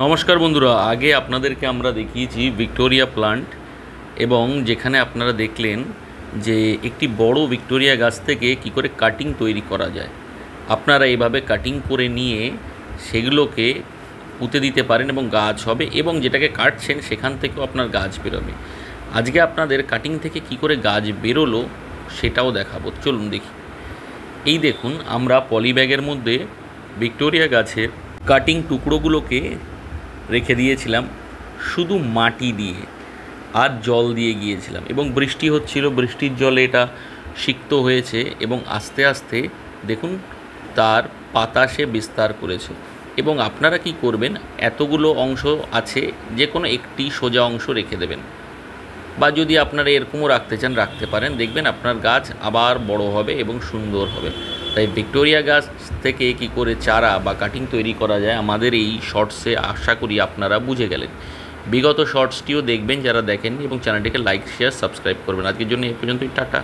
নমস্কার বন্ধুরা, আগে আপনাদেরকে আমরা দেখিয়েছি ভিক্টোরিয়া প্লান্ট এবং যেখানে আপনারা দেখলেন যে একটি বড় ভিক্টোরিয়া গাছ থেকে কি করে কাটিং তৈরি করা যায়। আপনারা এইভাবে কাটিং করে নিয়ে সেগুলোকে পুঁতে দিতে পারেন এবং গাছ হবে, এবং যেটাকে কাটছেন সেখান থেকেও আপনার গাছ বেরোবে। আজকে আপনাদের কাটিং থেকে কি করে গাছ বেরোলো সেটাও দেখাবো, চলুন দেখি। এই দেখুন, আমরা পলিব্যাগের মধ্যে ভিক্টোরিয়া গাছের কাটিং টুকরোগুলোকে রেখে দিয়েছিলাম শুধু মাটি দিয়ে আর জল দিয়ে গিয়েছিলাম, এবং বৃষ্টি হচ্ছিল, বৃষ্টির জলে এটা সিক্ত হয়েছে এবং আস্তে আস্তে দেখুন তার পাতা সে বিস্তার করেছে। এবং আপনারা কি করবেন, এতগুলো অংশ আছে, যে কোনো একটি সোজা অংশ রেখে দেবেন, বা যদি আপনারা এরকমও রাখতে চান রাখতে পারেন, দেখবেন আপনার গাছ আবার বড় হবে এবং সুন্দর হবে। তাই ভিক্টোরিয়া গাছ থেকে কি করে চারা বা কাটিং তৈরি করা যায় আমাদের এই শর্টসে আশা করি আপনারা বুঝে গেলেন। বিগত শর্টসটিও দেখবেন যারা দেখেননি, এবং চ্যানেলটিকে লাইক শেয়ার সাবস্ক্রাইব করবেন। আজকের জন্য এই পর্যন্তই, টাটা।